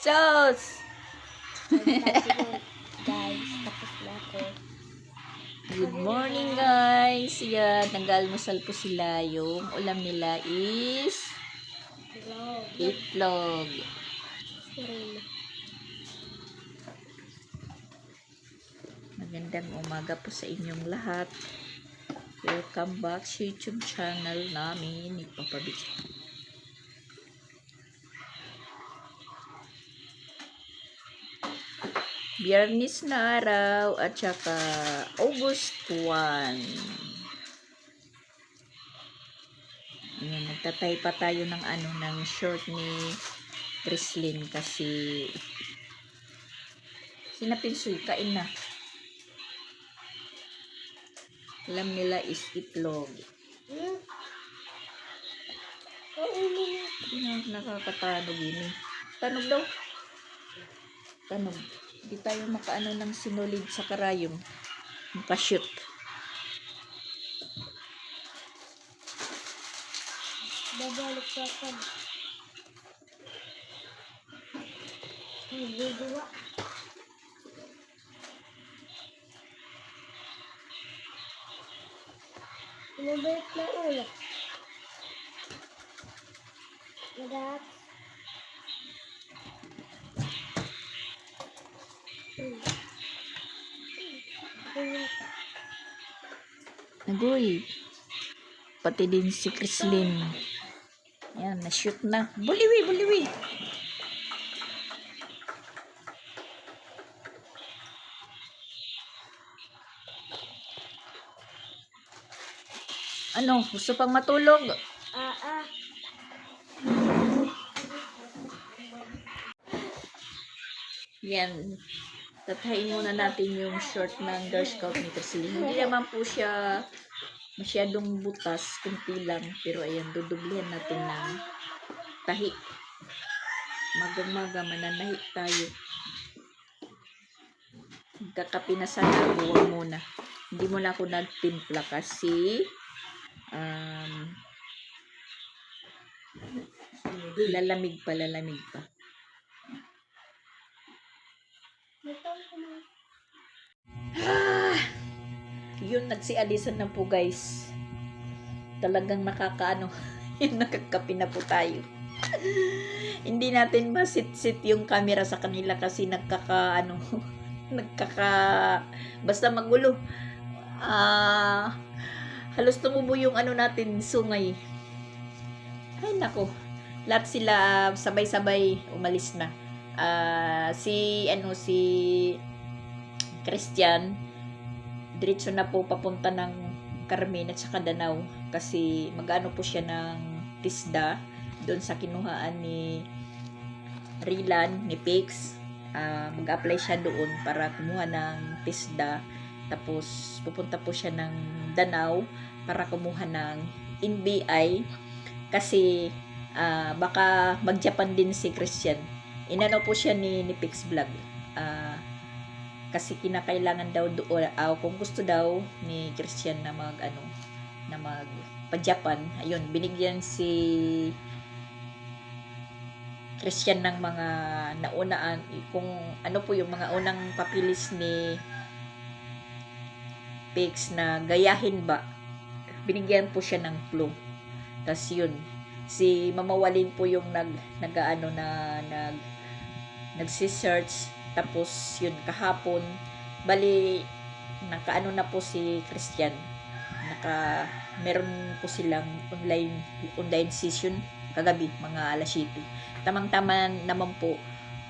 Sos! Guys, tapos na ako. Good morning guys! Yan, nag-almusal po sila. Yung ulam nila is Hello. itlog. Magandang umaga po sa inyong lahat. Welcome back sa YouTube channel namin ni Papa Bic. Biyernes na araw at saka August 1. Ayan, nagtatay pa tayo ng ng short ni Chrislyn kasi sinapinsoy, kain na. Alam nila is itlog. Nakakatanog yun eh. Tanog daw. Tanog. Hindi tayo makaano ng sinulid sa karayom. Makashoot. Babalik sa akin. Nagdidiwa. Pinabalik na ulo. Madak. Nagoy. Pati din si Chrislyn. Yan, na-shoot na. Buliwi, buliwi. Ano, gusto pang matulog? Yan. Tatahin muna natin yung short ng Girl Scout ni Chrislyn. Hindi naman po siya masyadong butas, kunti lang. Pero ayan, dudublihan natin ng tahi. Magang-maga, mananahi tayo. Magkakapi na sana, buwag muna. Hindi mo na ako nagtimpla kasi lalamig pa. Yun, nagsialisan na po guys. Talagang nakakaano. Yun, nakakapi na po tayo. Hindi natin masit-sit yung camera sa kanila kasi basta magulo. Halos tumubo yung natin, sungay. Ay nako, lahat sila sabay-sabay umalis na. Si Christian diretso na po papunta ng Carmen at saka Danau kasi mag-ano po siya ng tisda doon sa kinuhaan ni Rilan, ni Pix. Mag-apply siya doon para kumuha ng tisda, tapos pupunta po siya ng Danau para kumuha ng NBI kasi baka mag-Japan din si Christian. Inano po siya ni Pix Vlog. Kasi kinakailangan daw doon, kung gusto daw ni Christian na pa-Japan, ayun, binigyan si Christian ng mga naunaan, kung ano po yung mga unang papilis ni Pix na gayahin ba, binigyan po siya ng clue. Tas yun, si Mama Walin po yung nagsi-search. Tapos yun, kahapon bali nakaano na po si Christian, meron po silang online session kagabi mga alas 7. Tamang-tama naman po,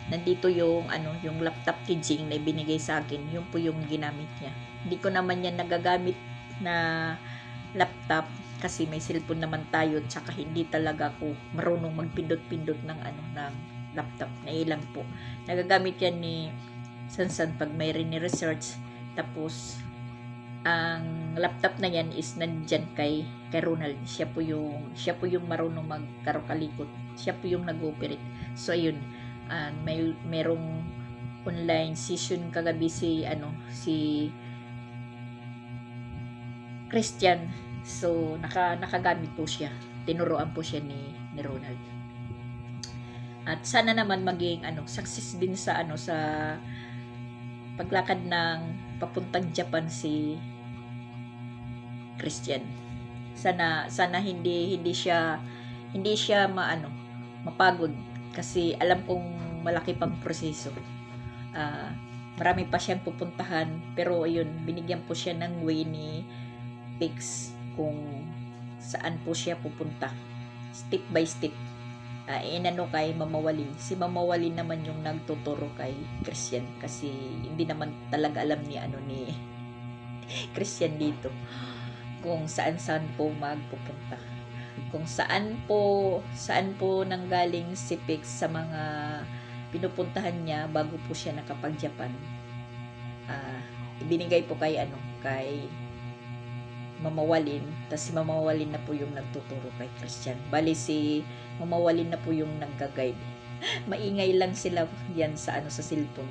nandito yung yung laptop kay Jing na ibinigay sa akin. Yun po yung ginamit niya. Hindi ko naman yan nagagamit na laptop kasi may cellphone naman tayo, tsaka hindi talaga ako marunong magpindot-pindot ng ng laptop. Na ilang po nagagamit yan ni Sansan pag may research. Tapos ang laptop na yan is nandyan kay Ronald. Siya po yung marunong magkarokalikot. Siya po yung nag-operate. So ayun, merong online session kagabi si Christian. So nakagamit po siya. Tinuruan po siya ni Ronald. At sana naman maging success din sa sa paglakad ng papuntang Japan si Christian. Sana hindi siya mapagod kasi alam kong malaki pang proseso. Marami pa siyang pupuntahan, pero ayun, binigyan po siya ng way ni Pix kung saan po siya pupunta. Step by step. Kay Mama Walin. Si Mama Walin naman yung nagtuturo kay Christian kasi hindi naman talaga alam ni Christian dito kung saan po magpupunta. Kung saan po nanggaling si Pix sa mga pinupuntahan niya bago po siya nakapag-Japan. Ibinigay po kay Mama Walin, tapos si Mama Walin na po yung nagtuturo kay Christian. Bali si Mama Walin na po yung nagga-guide. Maingay lang sila yan sa sa cellphone.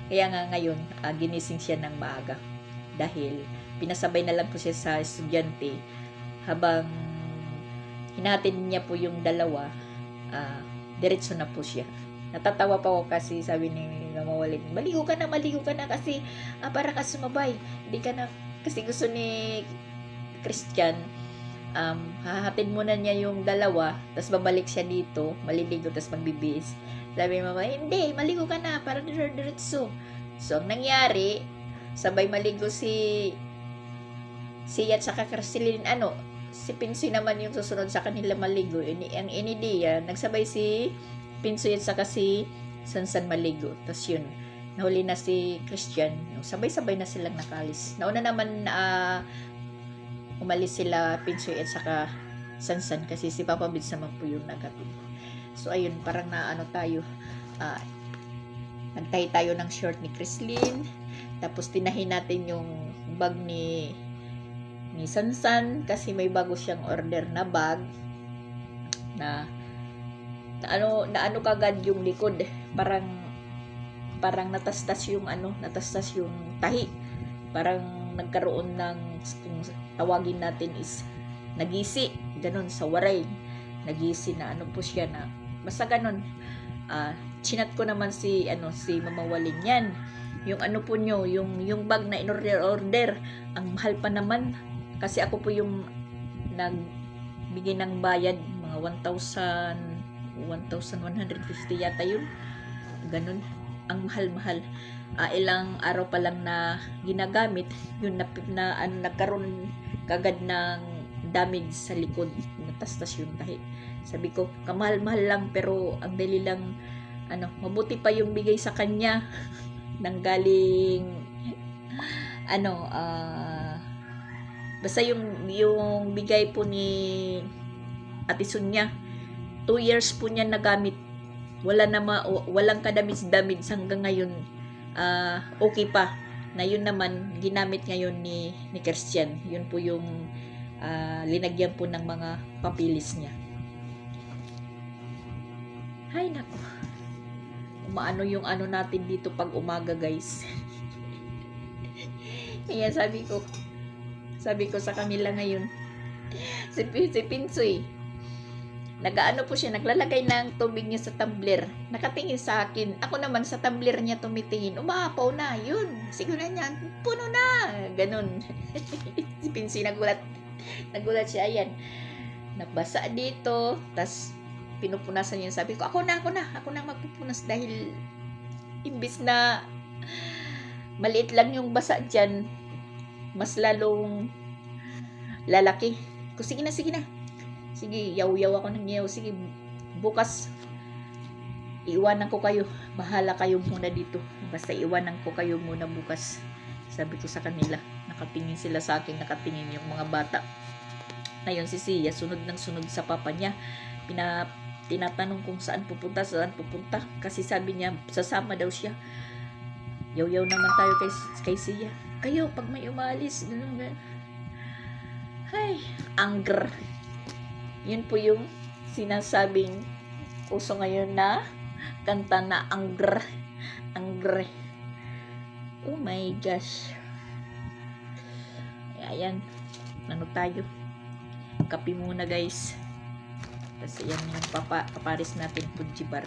Kaya nga ngayon, ginising siya ng maaga dahil pinasabay na lang po siya sa estudyante habang hinatin niya po yung dalawa, diretso na po siya. Natatawa pa ako kasi sabi ni Mama Walin, maligo ka na kasi para ka sumabay. Hindi ka na, kasi gusto ni Christian, hahatid muna niya yung dalawa, tapos babalik siya dito, maliligo, tapos magbibihis. Sabi ni Mama, hindi, maligo ka na, para diretso. So, ang nangyari, sabay maligo si at saka Kristelin, si Pinsoy naman yung susunod sa kanila maligo. Ang inidiya, nagsabay si Pinsoy at saka si Sansan maligo. Tapos yun, nahuli na si Christian. Sabay-sabay na silang nakalis. Nauna naman umalis sila Pinsoy at saka Sansan kasi si Papa Bits naman po yung nagatid. So ayun, parang tayo. Nagtahi tayo ng short ni Chrislyn. Tapos tinahin natin yung bag ni Sansan kasi may bago siyang order na bag na kagad yung likod, parang natastas yung tahi, parang nagkaroon ng, kung tawagin natin is nagisi, ganun sa waray, nagisi na po siya na basta ganun. Chinat ko naman si Mama Walin yan, yung po nyo, yung bag na in-order, ang mahal pa naman kasi ako po yung nagbigay ng bayad, mga 1,150 yata yun, ganun, ang mahal-mahal. Ilang araw pa lang na ginagamit yun, nagkaroon kagad ng damage sa likod, natastas yung tahi. Sabi ko, kamahal-mahal lang pero ang dali lang, mabuti pa yung bigay sa kanya nang galing basta yung bigay po ni Ate Sonia, 2 years po niya nagamit, walang kadamage hanggang ngayon. Okay pa na yun naman ginamit ngayon ni Christian. Yun po yung linagyan po ng mga papilis niya. Hay nako, umaano yung natin dito pag umaga, guys. Kaya sabi ko sa kanila ngayon, si Pinsoy, po siya, naglalagay ng tubig niya sa tumbler, nakatingin sa akin, ako naman sa tumbler niya tumitingin, umapaw na, yun, siguro niya, puno na, ganun. Si Pinsoy nagulat siya, ayan, nabasa dito, tas pinupunasan niya, sabi ko, ako na magpupunas dahil imbis na maliit lang yung basa dyan, mas lalong lalaki. Sige na. Sige, yaw-yaw ako ng yaw. Sige, bukas iiwanan ko kayo. Bahala kayo muna dito. Basta iiwanan ko kayo muna bukas. Sabi ko sa kanila. Nakatingin sila sa akin, nakatingin yung mga bata. Ngayon si Sia, sunod sa papa niya. Tinatanong kung saan pupunta. Kasi sabi niya, sasama daw siya. Yaw-yaw naman tayo kay Sia. Kayo, pag may umalis, ganun. Ay, anger. Yun po yung sinasabing uso ngayon na kanta na anger. Oh my gosh. Ayan. Tayo? Kape muna, guys. Kasi yan yung paparis natin, Fujibar.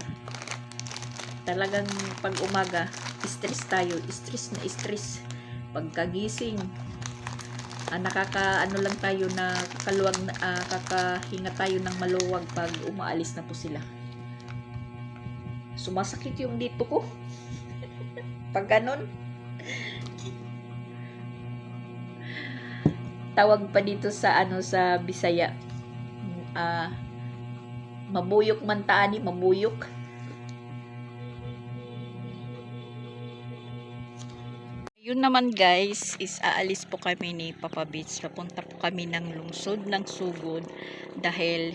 Talagang pag umaga, stress tayo. Stress na stress. Pagkagising, nakakaano lang tayo na kakahinga tayo ng maluwag pag umaalis na po sila. Sumasakit yung dito ko. Pag ganon. Tawag pa dito sa sa Bisaya. Mabuyok man taani, mabuyok. Yun naman guys, is aalis po kami ni Papa Beach. Papunta po kami ng lungsod ng Sugod dahil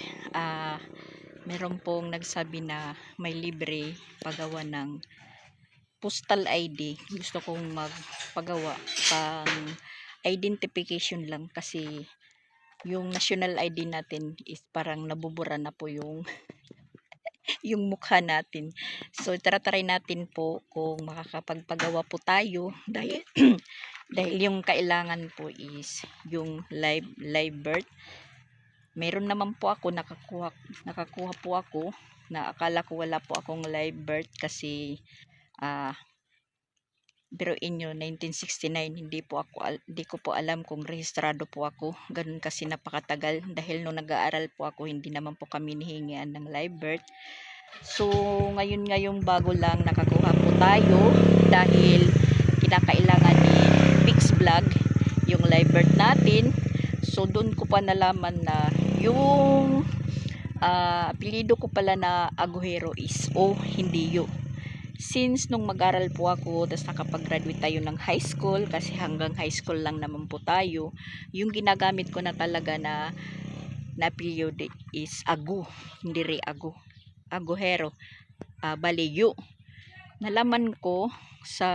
meron pong nagsabi na may libre pagawa ng postal ID. Gusto kong magpagawa pang identification lang kasi yung national ID natin is parang nabubura na po yung yung mukha natin. So try natin po kung makakapagpagawa po tayo dahil dahil yung kailangan po is yung live birth. Meron naman po ako nakakuha po ako na akala ko wala po akong live birth kasi pero inyo 1969 hindi ko po alam kung rehistrado po ako. Ganun kasi napakatagal dahil nung nag-aaral po ako hindi naman po kami nihingian ng live birth. So ngayong bago lang nakakuha po tayo dahil kinakailangan ni Pix Vlog yung live birth natin. So doon ko pa nalaman na yung apelyido ko pala na Aguero is hindi yo. Since nung mag-aral po ako, tapos nakapag-graduate tayo ng high school, kasi hanggang high school lang naman po tayo, yung ginagamit ko na talaga na apelyido is Agu, hindi rin Aguero, Baliyo. Nalaman ko sa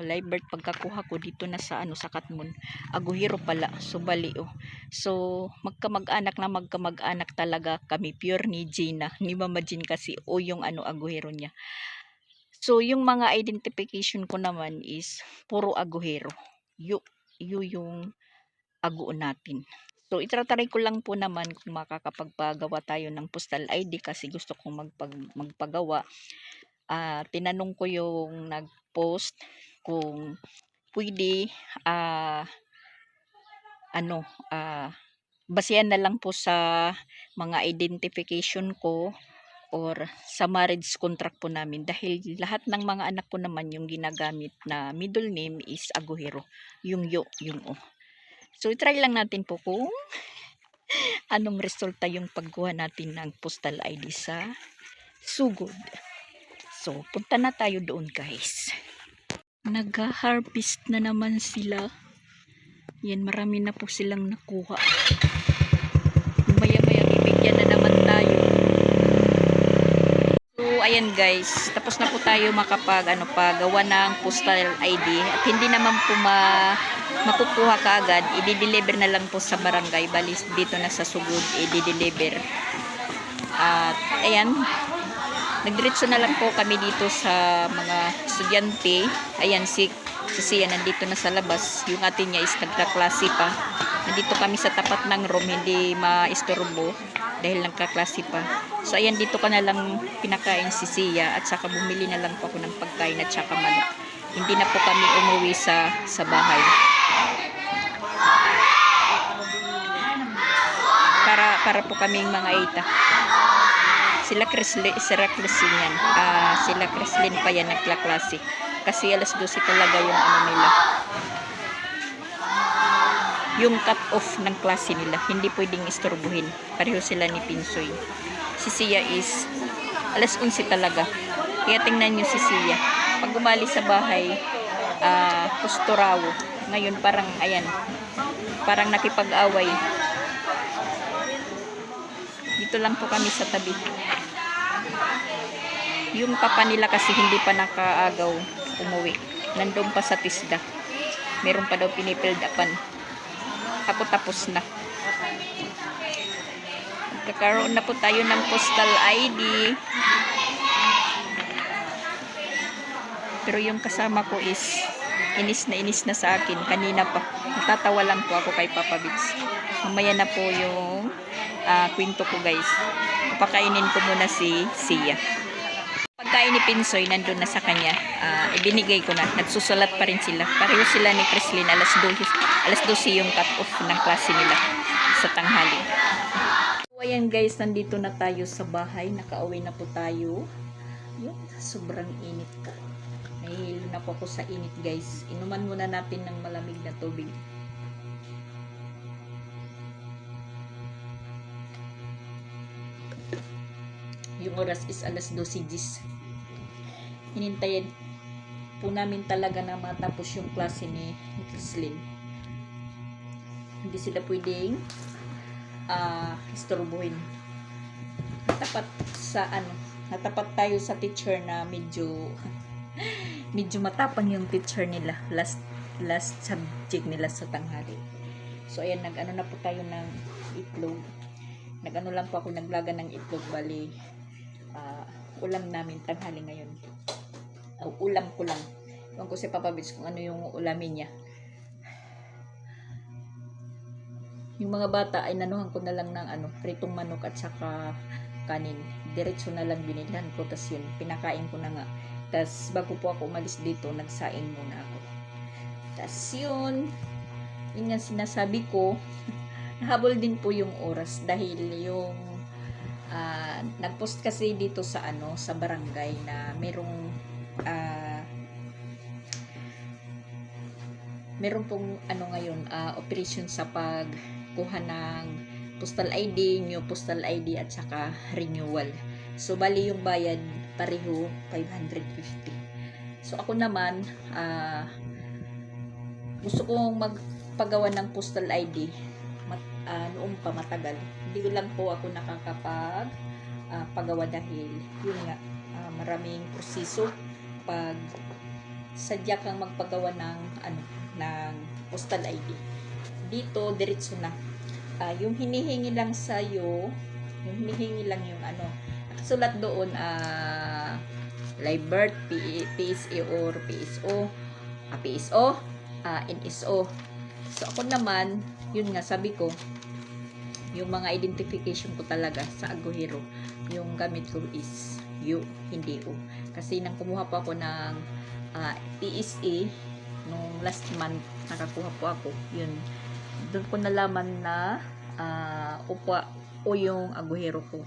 live birth pagkakuha ko dito na sa sa Katmon, Aguero pala, so Baliyo. So magkamag-anak talaga kami, pure ni Gina, ni Mama Jean kasi yung Aguero niya. So yung mga identification ko naman is puro Aguero. Yung Agu natin. So itratry ko lang po naman kung makakapagpagawa tayo ng postal ID kasi gusto kong magpagawa. Tinanong ko yung nag-post kung pwede basehan na lang po sa mga identification ko or sa marriage contract po namin dahil lahat ng mga anak ko naman yung ginagamit na middle name is Aguero, yung O. So try lang natin po kung anong resulta yung pagkuha natin ng postal ID sa Sugod. So punta na tayo doon guys. Nag-harvest na naman sila. Yan, marami na po silang nakuha. Maya bibigyan na naman tayo. So ayan guys, tapos na po tayo pagawa ng postal ID at hindi naman po makukuha kaagad, i-deliver na lang po sa barangay, balis dito na sa Sugod i-deliver. At ayan, nagdiretso na lang po kami dito sa mga estudyante. Ayan si Sia nandito na sa labas, yung atin niya is nagkaklase pa. Nandito kami sa tapat ng room, hindi maistorbo dahil nagkaklase pa. So ayan, dito ka na lang pinakain si Sia at saka bumili na lang po ako ng pagkain at saka manok. Hindi na po kami umuwi sa bahay. Para po kaming mga ita. Sila Crislin yan. Sila Crislin pa yan nagkaklase. Kasi alas 12 talaga yung nila. Yung cut off ng klase nila. Hindi pwedeng istorbuhin. Pareho sila ni Pinsoy. Si Sia is alas 11 talaga. Kaya tingnan nyo si Sia. Pag umali sa bahay, posturawo. Ngayon parang ayan. Parang nakipag-away. Dito lang po kami sa tabi. Yung papa nila kasi hindi pa nakaagaw umuwi. Nandun pa sa Tisda. Meron pa daw pinipildapan. Ako tapos na. Magkakaroon na po tayo ng postal ID. Pero yung kasama ko is inis na sa akin. Kanina pa. Natatawa lang po ako kay Papa Bits. Mamaya na po yung kwento ko guys. Papakainin ko muna si Sia. Pagkain ni Pinsoy, nandun na sa kanya. Ibinigay ko na. Nagsusulat pa rin sila. Pareho sila ni Creslin. Alas 12 yung cut-off ng klase nila sa tanghali. So, ayan guys, nandito na tayo sa bahay. Nakauwi na po tayo. Yun, sobrang init ka. Nahihilo na po ako sa init guys. Inuman muna natin ng malamig na tubig. Yung oras is alas 12:10. Hinintayin po namin talaga na matapos yung klase ni Creslin. Hindi sila pwedeng istorbohin. Natapat tayo sa teacher na medyo matapang yung teacher nila. Last subject nila sa tanghali. So ayan, nag-ano na po tayo ng itlog. Nag-ano lang po ako, naglaga ng itlog, bali ulam namin tanghali ngayon. Ulam ko lang. Ewan ko si Papa Bits kung ano yung ulamin niya. Yung mga bata ay nanuhan ko na lang ng pritong manok at saka kanin. Diretso na lang binilhan ko. Tas yun, pinakain ko na nga. Tas bago po ako umalis dito, nagsaing muna ako. Tas yun nga sinasabi ko, nahabol din po yung oras dahil yung nagpost kasi dito sa sa barangay na merong pong ngayon operation sa pagkuha ng postal ID, new postal ID at saka renewal. So bali yung bayad pareho 550. So ako naman gusto kong magpagawa ng postal ID noong pa matagal. Hindi ko lang po ako pagawa dahil yun nga maraming proseso pag sadya kang magpagawa ng postal ID. Dito diretso na. Yung hinihingi lang sa'yo, yung nakasulat doon live birth, PSA or PSO, NSO. So ako naman, yun nga sabi ko, yung mga identification ko talaga sa Aguero, yung gamit ko is U, hindi O. Kasi nang kumuha po ako ng PSA nung last month, nakakuha po ako. Yun, doon ko nalaman na O yung Aguero ko.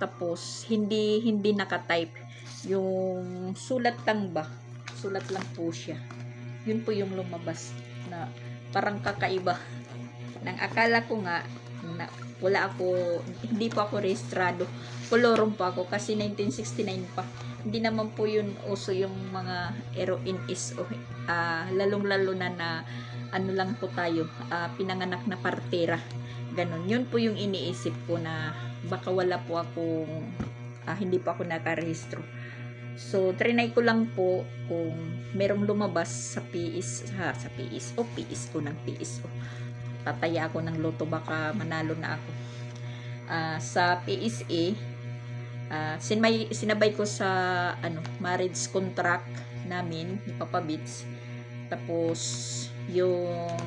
Tapos hindi naka-type. Yung sulat lang po siya. Yun po yung lumabas na parang kakaiba. Nang akala ko nga na hindi pa ako rehistrado. Kolorum pa ako kasi 1969 pa. Hindi naman po yun uso yung mga NSO. Lalong-lalo na lang po tayo, pinanganak na partera. Ganon. Yun po yung iniisip ko na baka wala po akong, hindi pa ako nakarehistro. So, trinay ko lang po kung merong lumabas sa PSO ng PSO. Tataya ako ng loto, baka manalo na ako. Sa PSA, sinabay ko sa marriage contract namin ni Papa Bits. Tapos yung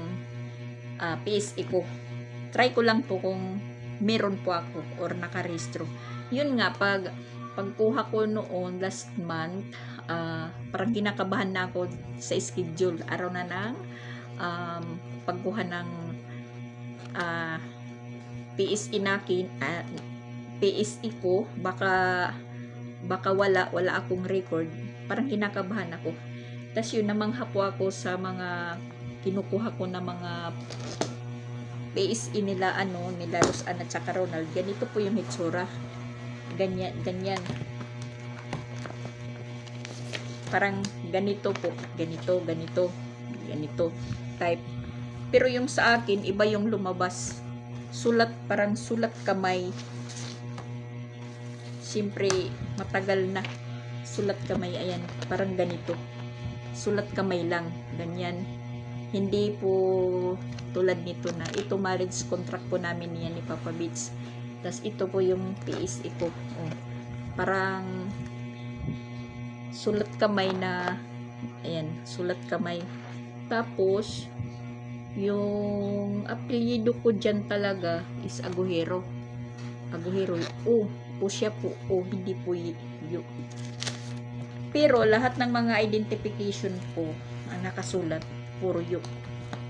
PSA ko, try ko lang po kung meron po ako or nakarehistro. Yun nga, pagkuha ko noon last month, parang kinakabahan na ako sa schedule. Araw na ng pagkuha ng PSE nakin, PSE ko, baka wala akong record. Parang kinakabahan ako. Tapos yun, namangha po ako sa mga kinukuha ko na mga PSE nila nila Rosan at saka Ronald. Ganito po yung hitsura. Ganyan. Parang ganito po. Ganito type. Pero yung sa akin, iba yung lumabas. Parang sulat kamay. Siyempre, matagal na. Sulat kamay, ayan. Parang ganito. Sulat kamay lang. Ganyan. Hindi po tulad nito na. Ito marriage contract po namin yan ni Papa Bits. Tapos ito po yung PSA ko. Parang sulat kamay na, ayan, sulat kamay. Tapos, yung apelyido ko dyan talaga is Aguero. Aguero. Siya po. Hindi po yu. Pero lahat ng mga identification po ang nakasulat, puro yu.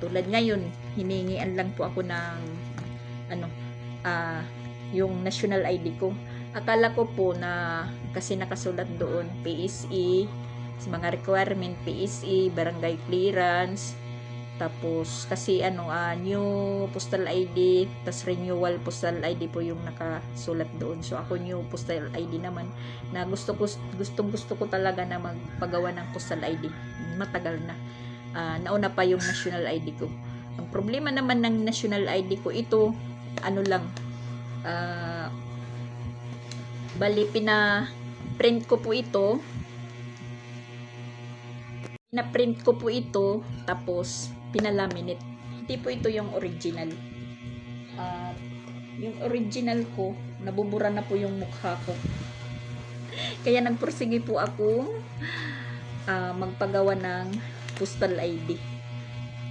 Tulad ngayon, hiningian lang po ako ng yung national ID ko. Akala ko po na kasi nakasulat doon PSE, sa mga requirement PSE, barangay clearance, tapos kasi new postal ID, tas renewal postal ID po yung nakasulat doon. So ako new postal ID naman na gusto ko talaga na magpagawa ng postal ID. Matagal na. Nauna pa yung national ID ko. Ang problema naman ng national ID ko, ito bali pina-print ko po ito. Pina-print ko po ito tapos pinalaminate. Hindi po ito yung original. Yung original ko, nabubura na po yung mukha ko. Kaya nagpursige po ako magpagawa ng postal ID.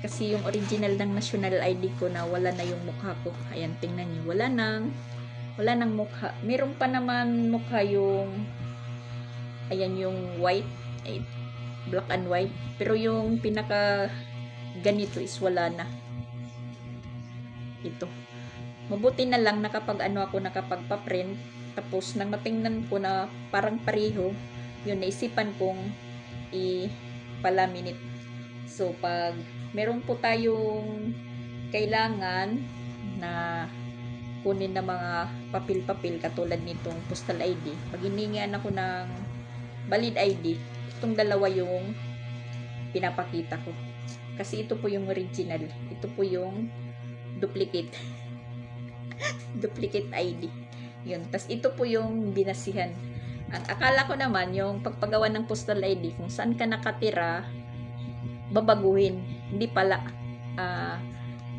Kasi yung original ng national ID ko na wala na yung mukha ko. Ayan, tingnan niyo. Wala nang mukha. Meron pa naman mukha yung yung white. Black and white. Pero yung pinaka ganito is wala na. Ito. Mabuti na lang nakapagpa-print. Tapos nang matingnan ko na parang pareho, yun, naisipan kong i-palaminate. So, pag meron po tayong kailangan na kunin na mga papel-papel katulad nitong postal ID, pag hiningian ako ng valid ID, itong dalawa yung pinapakita ko. Kasi ito po yung original. Ito po yung duplicate. Duplicate ID. Yun. Tas ito po yung binasihan. Ang akala ko naman, yung pagpagawa ng postal ID, kung saan ka nakatira, babaguhin. Hindi pala.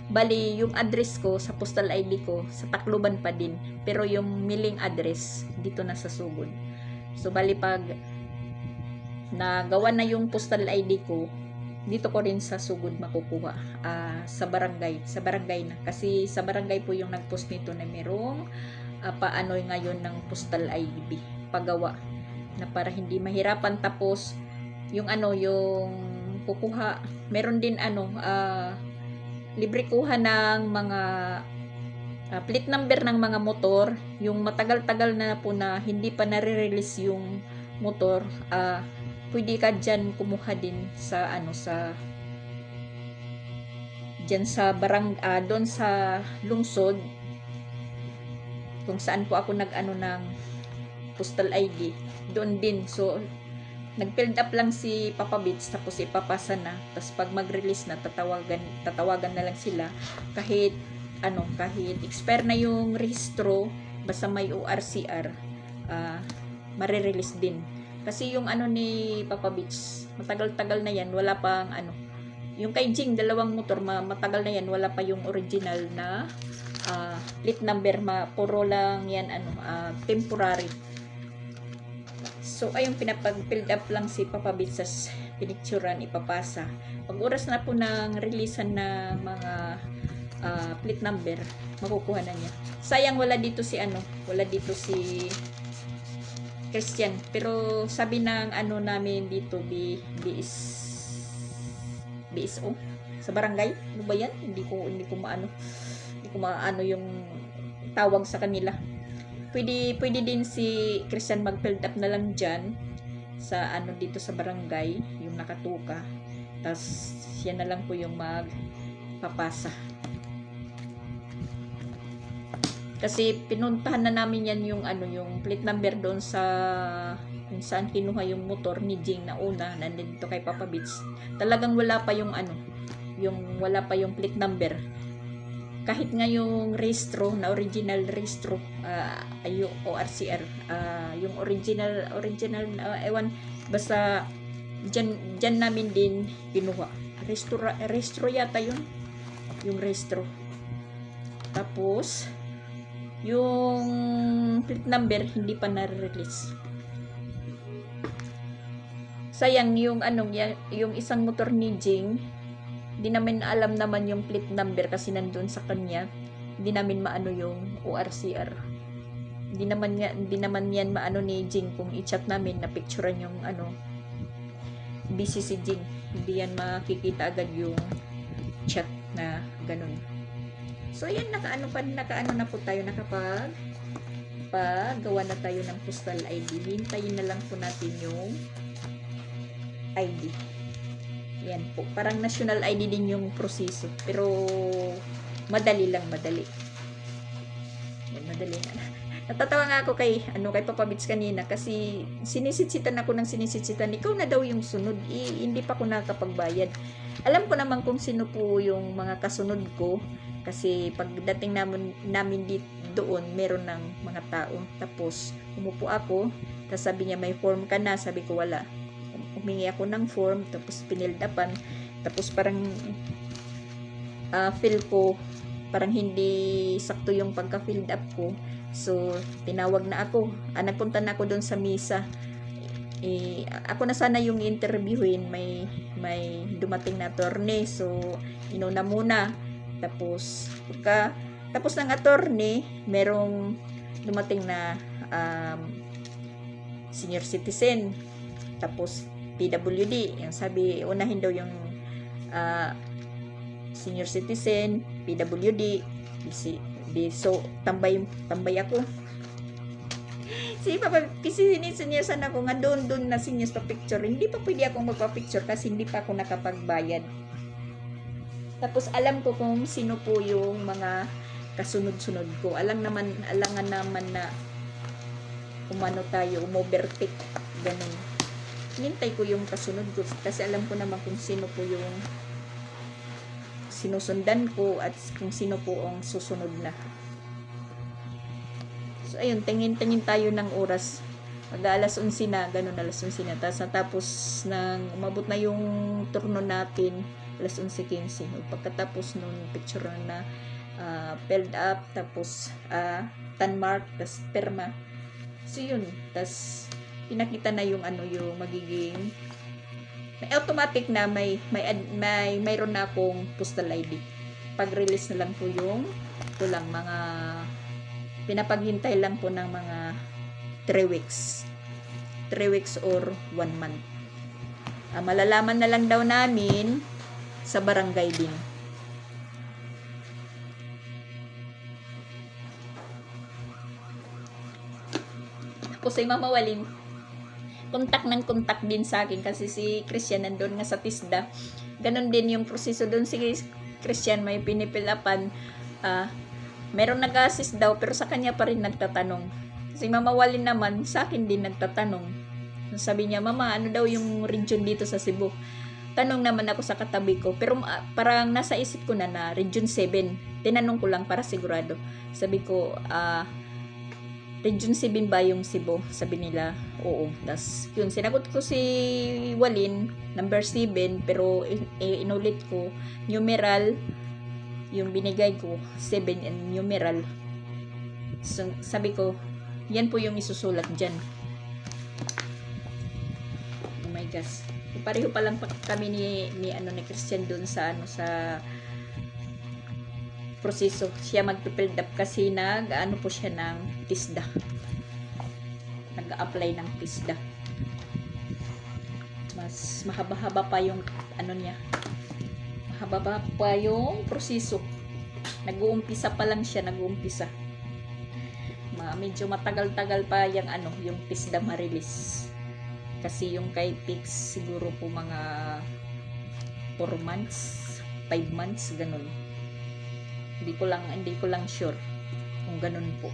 Bali, yung address ko sa postal ID ko, sa Tacloban pa din. Pero yung mailing address, dito na sa Sugod. So, bali pag nagawa na yung postal ID ko, dito ko rin sa Sugod makukuha. Sa barangay na. Kasi sa barangay po yung nagpost nito na merong paano ngayon ng postal ID pagawa na para hindi mahirapan. Tapos yung yung kukuha, meron din libre kuha ng mga plate number ng mga motor, yung matagal-tagal na po na hindi pa nare-release yung motor. Pwede ka dyan kumuha din sa dyan sa doon sa lungsod kung saan po ako ng postal ID, doon din. So nag-filled up lang si Papa Bits, tapos ipapasa na. Tapos pag mag-release na, tatawagan na lang sila. Kahit expire na yung rehistro, basta may ORCR, marirelease din. Kasi yung ni Papa Bits, matagal-tagal na yan, wala pang yung kay Jing, 2 motor, matagal na yan, wala pa yung original na plate number, puro lang yan temporary. So, ayun, pinapag-build up lang si Papa Bits sa pinicturan, ipapasa. Pag oras na po ng releasean na mga plate number, makukuha na niya. Sayang wala dito si Christian. Pero sabi ng namin dito, BSO sa barangay. Ano ba yan? Hindi ko maano yung tawag sa kanila. Pwede din si Christian mag-build up na lang dyan sa dito sa barangay, yung nakatuka. Tas yan na lang po yung magpapasa. Kasi pinuntahan na namin yan yung yung plate number doon sa kung saan kinuha yung motor ni Jing na una, nandito kay Papa Bits. Talagang wala pa yung wala pa yung plate number. Kahit nga yung registro, na original registro, yung ORCR, yung original, ewan, basta dyan namin din kinuha. Registro yata yun, yung registro. Tapos, yung plate number, hindi pa na-release. Sayang yung yung isang motor ni Jing, hindi namin alam naman yung plate number kasi nandun sa kanya. Hindi namin maano yung ORCR. Hindi naman yan maano ni Jing kung i-chat namin na picturean yung busy si Jing. Hindi yan makikita agad yung chat na ganun. So yan, nakaano na po tayo, paggawa na tayo ng postal ID. Hintayin na lang po natin yung ID. Yan po. Parang national ID din yung proseso. Pero madali. Yan, madali na. Natatawa nga ako kay Papa Bits kanina kasi sinisitsitan ikaw na daw yung sunod, hindi pa ako nakapagbayad. Alam ko naman kung sino po yung mga kasunod ko kasi pagdating namin doon meron ng mga tao, tapos umupo ako, tapos sabi niya may form ka na, sabi ko wala, humingi ako ng form, tapos pinildapan, tapos parang fill ko, parang hindi sakto yung pagka-filled up ko. So, tinawag na ako. Nagpunta na ako doon sa misa. Ako na sana yung interviewin. May dumating na attorney. So, inuna muna. Tapos ng attorney, merong dumating na senior citizen. Tapos, PWD. Yung sabi, unahin daw yung senior citizen, PWD, so tambay ako. Sinisinyusan ako nga doon na sinyas pa picture. Hindi pa pwede akong magpa-picture kasi hindi pa ako nakapagbayad. Tapos alam ko kung sino po yung mga kasunod-sunod ko. Alangan naman na umovertake, ganun. Hinintay ko yung kasunod ko kasi alam ko naman kung sino po yung sinusundan ko at kung sino po ang susunod na. So ayun, tingin tayo ng oras. Alas 11 na, ganun, alas 11 na. Tapos nang umabot na yung turno natin, alas 11:15. Pagkatapos nun, picture na filled up, tapos tanmark, tapos perma. So yun, tapos pinakita na yung yung magiging may automatic na mayroon na akong postal ID. Pag-release na lang po yung mga pinapaghintay lang po ng mga 3 weeks. 3 weeks or 1 month. Malalaman na lang daw namin sa barangay din. Tapos ay Mama Walin, kontak din sa akin kasi si Christian nandun nga sa TISDA. Ganon din yung proseso doon. Si Christian may pinipilapan. Meron nag-assist daw pero sa kanya pa rin nagtatanong. Si Mama Walin naman sa akin din nagtatanong. Sabi niya, Mama, ano daw yung region dito sa Cebu? Tanong naman ako sa katabi ko. Pero parang nasa isip ko na Region 7. Tinanong ko lang para sigurado. Sabi ko, Region 7 ba yung Cebu? Sabi nila, oo. Tapos, yun, sinagot ko si Walin, number 7, pero inulit ko, numeral, yung binigay ko, 7 and numeral. So, sabi ko, yan po yung isusulat dyan. Oh my gosh. Pareho pa lang kami ni Christian doon sa proseso. Siya mag-build up kasi po siya ng TISDA. Nag-apply ng TISDA. Mas mahaba-haba pa yung niya. Mahaba pa yung proseso. Nag-uumpisa pa lang siya, medyo matagal-tagal pa yung TISDA ma-release. Kasi yung kay Pix siguro po mga 4 months, 5 months, ganun. Hindi ko lang sure kung ganun po.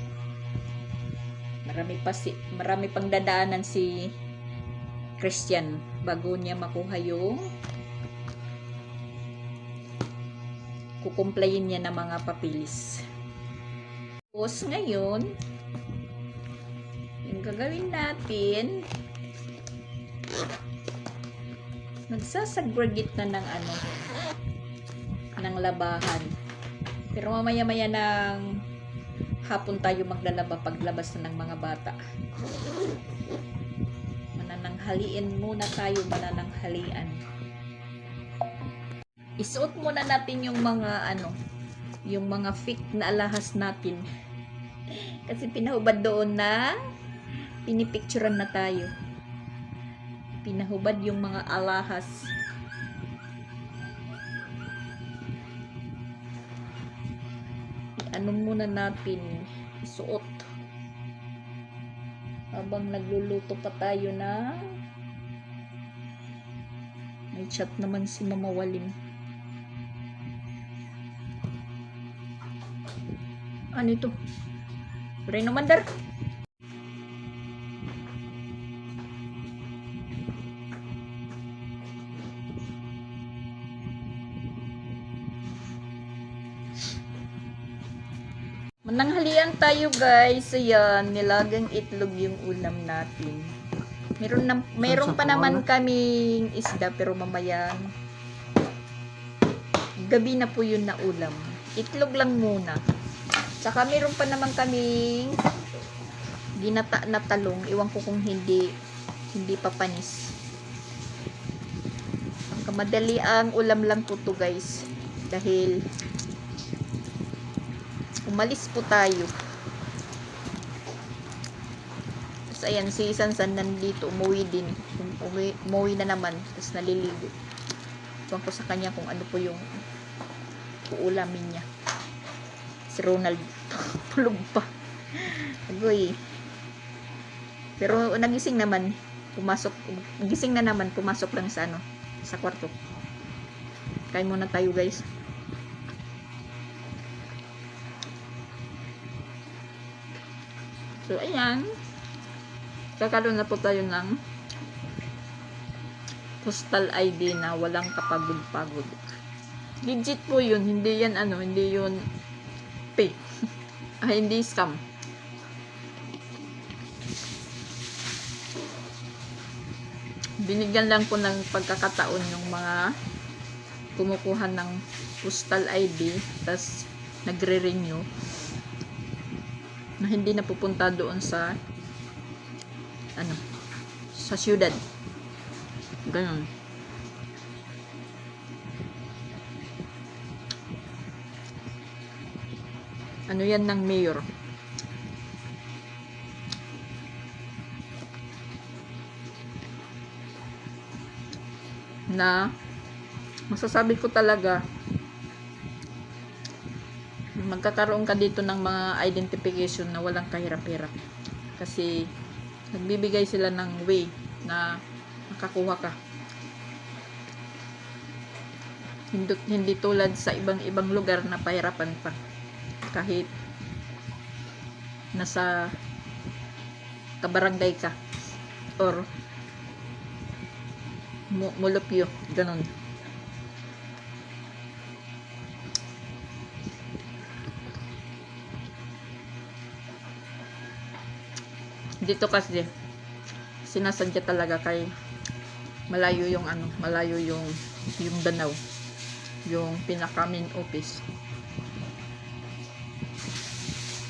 Marami pang dadaanan si Christian bago niya makuha yung kukumplayin niya ng mga papilis. Tapos ngayon, yung gagawin natin, nagsasagregate na ng labahan. Pero mamaya-maya ng hapon tayo maglalaba paglabas na ng mga bata. Manananghalian muna tayo, manananghalian. Isuot muna natin yung mga fake na alahas natin. Kasi pinahubad doon na pinipicturean na tayo. Pinahubad yung mga alahas. Ano muna natin isuot habang nagluluto pa tayo na may chat naman si Mama Waling. Ano ito? Reno Mandar? Mananghalian tayo guys. Ayan, nilagang itlog yung ulam natin. Meron pa naman kaming isda pero mamaya gabi na po yun na ulam. Itlog lang muna. Tsaka meron pa naman kaming ginata na talong. Iwan ko kung hindi pa panis. Kamadali ang ulam lang po to guys. Dahil umalis po tayo. Tapos ayan, si Sansan nandito, umuwi din. Umuwi na naman. Tapos naliligo. Tuwan ko sa kanya kung ano po yung uulamin niya. Si Ronald, tulog pa. Agoy. Pero nagising naman. Gising na naman, pumasok lang sa sa kwarto. Kain muna tayo guys. So, ayan. Kakaroon na po tayo ng postal ID na walang kapagod-pagod. Legit po yun. Hindi yan hindi yun fake. Hindi scam. Binigyan lang po ng pagkakataon yung mga kumukuha ng postal ID tas nagre-renew na hindi na pupunta doon sa sa syudad. Ganun. Ano yan ng mayor? Na masasabi ko talaga magkakaroon ka dito ng mga identification na walang kahirap-hirap. Kasi nagbibigay sila ng way na makakuha ka. Hindi tulad sa ibang lugar na pahirapan pa. Kahit nasa kabarangay ka or mulupyo, ganun. Dito kasi sinasadya talaga kay malayo yung yung Danau, yung pinaka main office.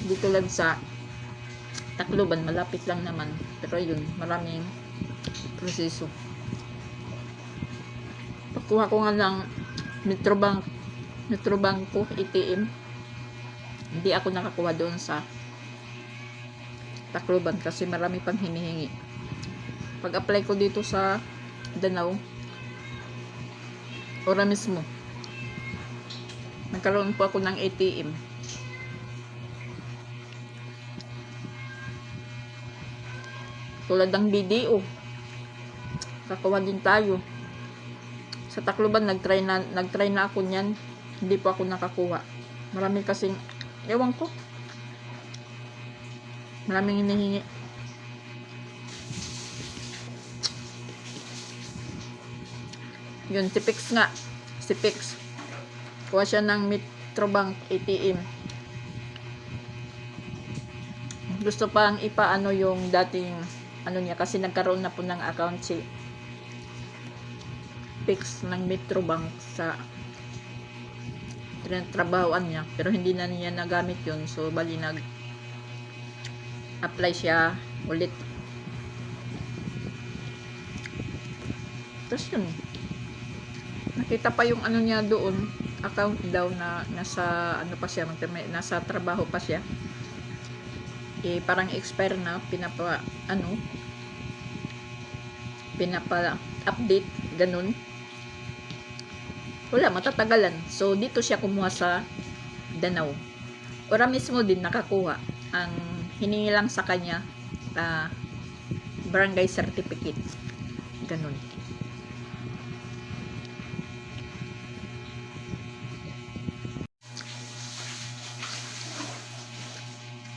Dito lang sa Tacloban, malapit lang naman, pero yun, maraming proseso. Pagkuha ko nga ng Metrobank ko ATM, hindi ako nakakuha doon sa Tacloban kasi marami pang hinihingi. Pag-apply ko dito sa Danau, ora mismo nagkaroon po ako ng ATM. Tulad ng BDO, kakuha din tayo. Sa Tacloban nagtry na ako niyan, hindi po ako nakakuha. Marami kasing ewan ko, maraming hinihingi. Yun, si Pix nga. Si Pix. Kuha siya ng Metrobank ATM. Gusto pang ipaano yung dating niya kasi nagkaroon na po ng account si Pix ng Metrobank sa trabahoan niya. Pero hindi na niya nagamit yun. So, bali apply siya ulit. Tapos yun, nakita pa yung niya doon, account daw na nasa pa siya, nasa trabaho pa siya. parang expire na, pinapa-update, ganun. Wala, matatagalan. So, dito siya kumuha sa Danau. Ora mismo din nakakuha. Ang hiningi lang sa kanya, barangay certificate. Ganun.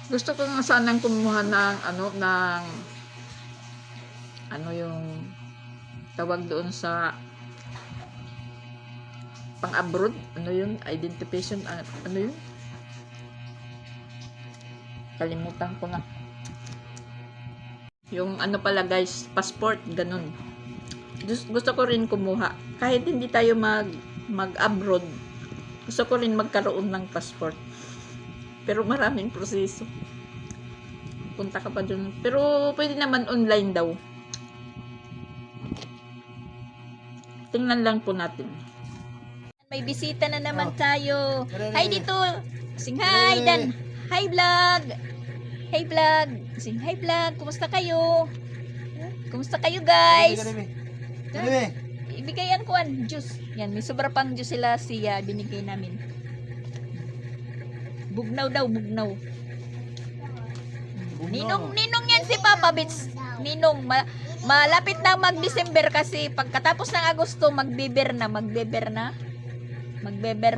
Gusto ko nga sanang kumuha ng yung tawag doon sa pang-abroad, yun, identification, yun, kalimutan ko na, yung pala guys, passport, ganun. Gusto ko rin kumuha, kahit hindi tayo mag-abroad, gusto ko rin magkaroon ng passport, pero maraming proseso, punta ka pa dun, pero pwede naman online daw. Tingnan lang po natin. May bisita na naman tayo. Hi dito. Sing hi, Dan. Hi vlog. Hi vlog. Sing hi vlog. Kumusta kayo? Kumusta kayo guys? Ibigay ang kuan, juice. Yan, may sobra pang juice sila siya binigay namin. Bugnaw daw, bugnaw. Ninong yan si Papa Bits. Ninong, malapit na mag-December kasi pagkatapos ng Agosto magbeber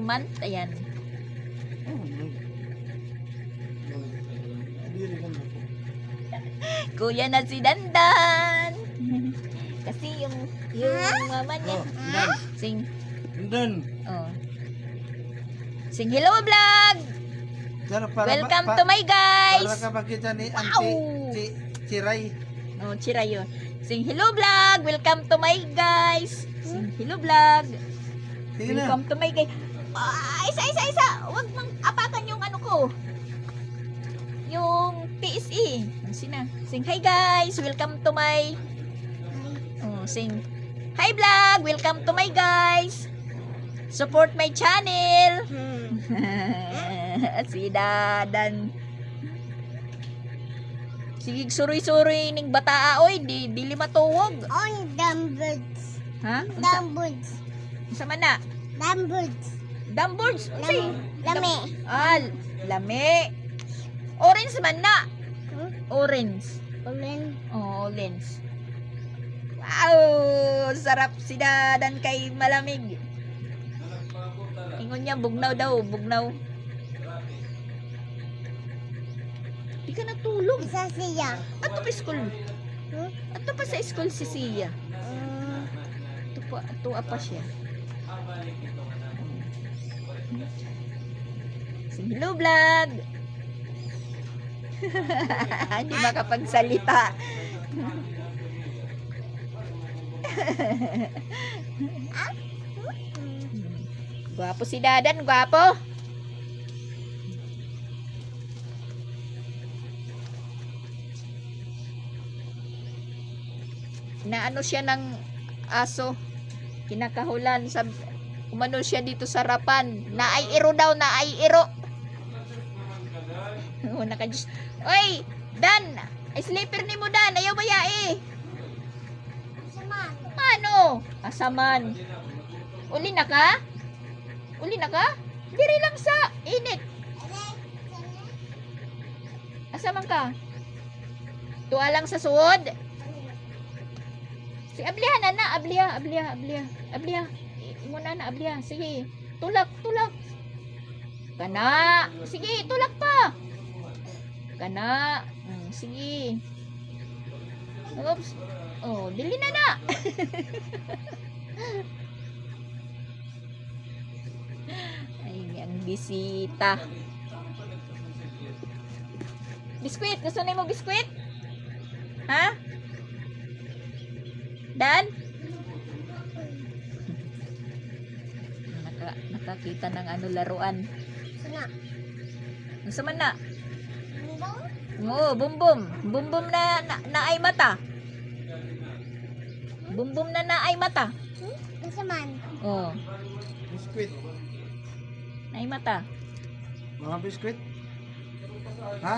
month, ayan. Kuya na si Dandan. Kasi yung mama niya. Sing. Oh. Sing hello vlog. Welcome to my guys. Para kapagkita ni Auntie Chiray. Oh, Chiray yun. Sing hello vlog. Welcome to my guys. Sing hello vlog. Welcome to my guys. Isa. Huwag mang apakan yung ko. Yung PSE. Sing hi guys. Welcome to my sing hi vlog. Welcome to my guys. Support my channel. Si Dadan. Sige, suroy-suroy ning bataa oy, di lima tuwog. On dumbbirds. Ha? Dumbbirds. Sa mana? Dumbbirds. Dumbbirds. Lami. Lami. Orange man na. Orange. Ulen. Oh, orange. Wow! Sarap si Dadan kay malamig. Ingon niya, bugnaw daw, bugnaw. Di ka natulog. Isa siya. Ato pa school. Ato pa sa school si Sia. Ato pa siya. Hello vlog. Hindi makapagsalita. Gwapo si Dadan, gwapo. Naano siya ng aso. Kinakahulan sa umano siya dito sa harapan. Naay-iro daw, naay-iro. Naka-just. Oy, Dan, ay sleeper ni mo Dan, ayaw baya eh. Saman. Ano? Asaman. Uli na ka? Diri lang sa init. Asaman ka? Tuwa lang sa suod. Si abliha na, abliha. Muna na, abliha. Sige, tulak. Kana. Sige, tulak pa. Kana. Sige. Oops. Oh, dili na. Ay, ang bisita. Biskwit, gusto na mo biskwit? Ha? Dan? Nakakita ng laruan. Sana. Ang sama na. Bundong? Oo, bumbum na ay mata. Bumbum na ay mata. Saman. Oo, Biskuit. na ay mata. Mga biskuit? Ha?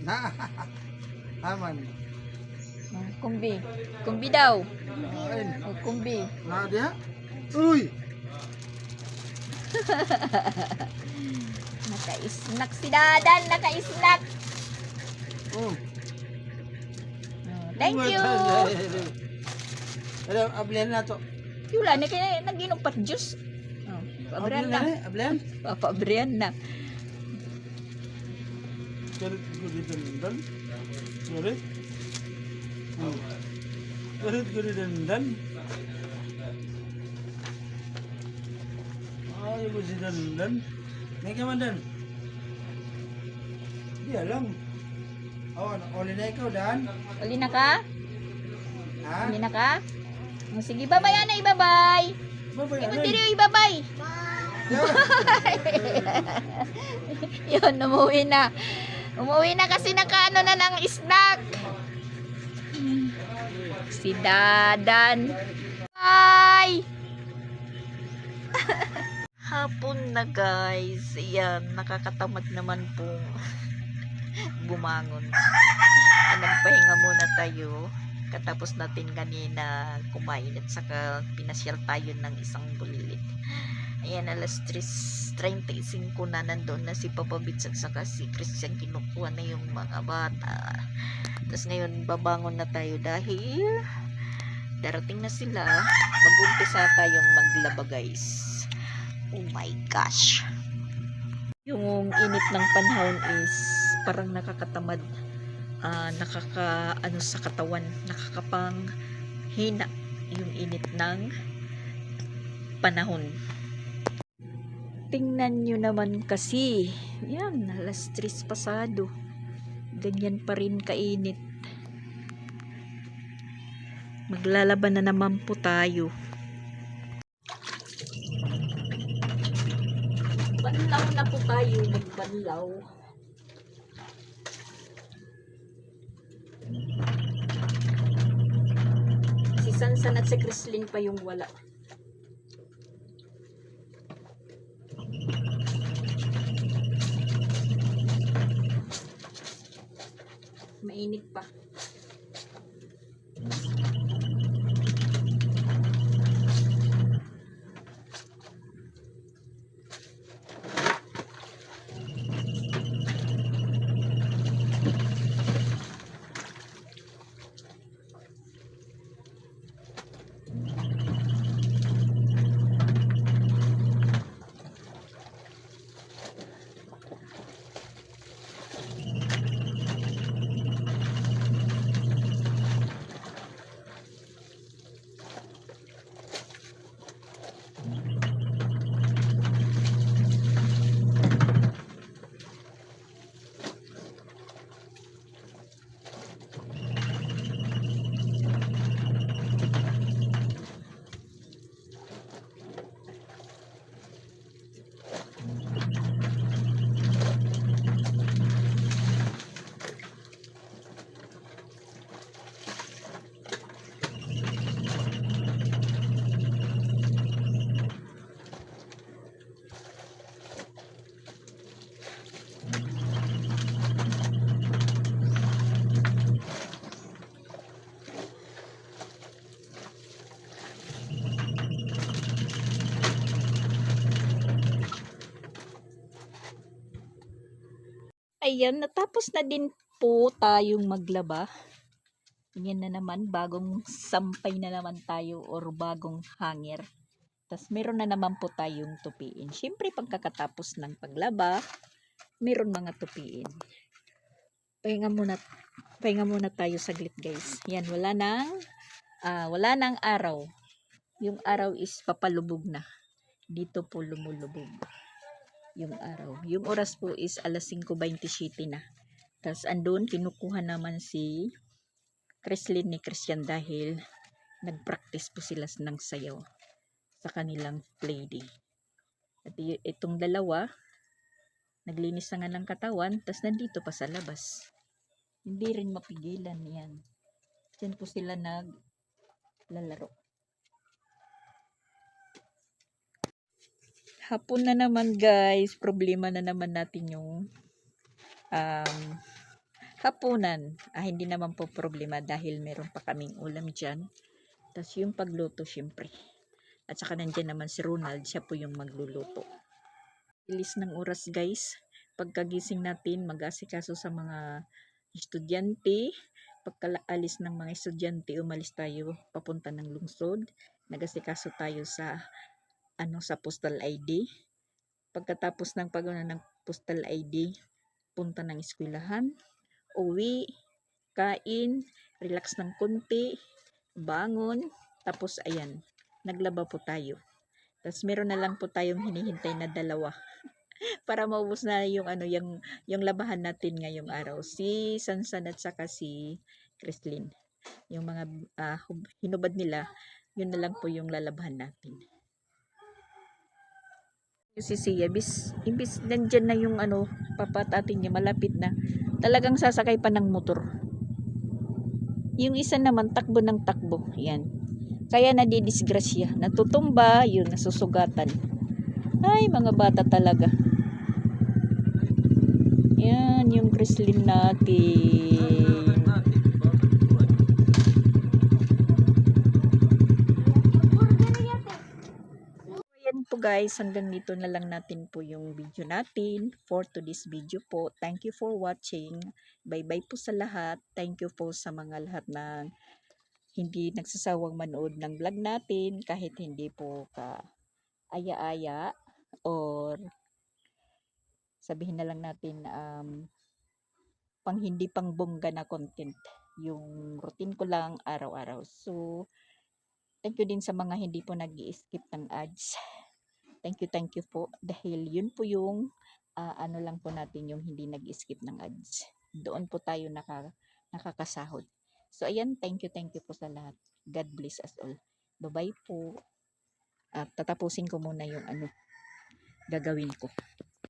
Na. Aman. Kumbi. Kumbi daw. Ayun. O, kumbi. Na dia. Uy. Naka-snack si Dadan. Naka-snack. Oh. Thank you. Ada ablen na to. Yula, na kaya nag-inom pat juice. Paabrihan na. Ablen. Paabrihan na. Garit gudi dandan. Garit. Garit gudi dandan. Ay, gudi dandan. May kamandan. Dia lang. Oh, oli na ikaw, Dan. Uli na ka? Ha? Uli na ka? Sige, babay na, ibabay. Babay, Ibang diri, ibabay. Yun, umuwi na. Umuwi na kasi nakaano na ng snack. Si Dadan. Bye! Hapon na guys. Ayan, nakakatamad naman po bumangon. Nagpahinga muna tayo. Katapos natin kanina kumain at saka pinasyal tayo ng isang bulilit. Ayan, alas 3:35 na nandoon na si Papa Bits at saka si Christian, kinukuha na yung mga bata. Tapos ngayon babangon na tayo dahil darating na sila. Mag-umpisa tayong maglaba guys. Oh my gosh. Yung init ng panahon is parang nakakatamad. Nakaka sa katawan, nakakapang hina yung init ng panahon. Tingnan nyo naman kasi, yan, alas 3 pasado, ganyan pa rin kainit. Maglalaban na naman po tayo. Banlaw na po tayo, magbanlaw. Si Sansan at si Chrislyn pa yung wala. Mainit pa. Ayan, natapos na din po tayong maglaba. Yan na naman, bagong sampay na naman tayo or bagong hanger. Tapos meron na naman po tayong tupiin. Siyempre pagkakatapos ng paglaba, meron mga tupiin. Pahinga muna tayo saglit guys. Yan, wala nang araw. Yung araw is papalubog na. Dito po lumulubog yung araw. Yung oras po is alas 5:27 na. Tapos andun, kinukuha naman si Chrislyn ni Christian dahil nagpractice po sila ng sayaw sa kanilang playdate. At itong dalawa, naglinis na nga ng katawan, tapos nandito pa sa labas. Hindi rin mapigilan yan. Diyan po sila naglalaro. Hapon na naman guys, problema na naman natin yung hapunan. Hindi naman po problema dahil meron pa kaming ulam dyan. Tapos yung pagluto syempre. At saka nandyan naman si Ronald, siya po yung magluluto. Bilis ng oras guys. Pagkagising natin, mag-asikaso sa mga estudyante. Pagkaalis ng mga estudyante, umalis tayo papunta ng lungsod. Nag-asikaso tayo sa sa postal ID. Pagkatapos ng paguna ng postal ID, punta ng eskwelahan, uwi, kain, relax ng konti, bangon, tapos ayan, naglaba po tayo. Tapos meron na lang po tayong hinihintay na dalawa para maubos na yung labahan natin ngayong araw. Si Sansan at saka si Chrislyn. Yung mga hinubad nila, yun na lang po yung lalabahan natin. Si Sia, imbis nandyan na yung papatatin niya, malapit na. Talagang sasakay pa ng motor. Yung isa naman, takbo ng takbo. Yan. Kaya nadidisgrasya. Natutumba, yun, nasusugatan. Ay, mga bata talaga. Yan, yung Chrislyn natin. Ayan po guys, hanggang dito na lang natin po yung video natin for today's video po. Thank you for watching. Bye-bye po sa lahat. Thank you po sa mga lahat na hindi nagsasawang manood ng vlog natin kahit hindi po ka aya-aya or sabihin na lang natin hindi pang bongga na content. Yung routine ko lang araw-araw. So, thank you din sa mga hindi po nag-i-skip ng ads. Thank you po. Dahil yun po yung lang po natin yung hindi nag-skip ng ads. Doon po tayo nakakasahod. So, ayan, thank you po sa lahat. God bless us all. Bye-bye po. Tatapusin ko muna yung gagawin ko.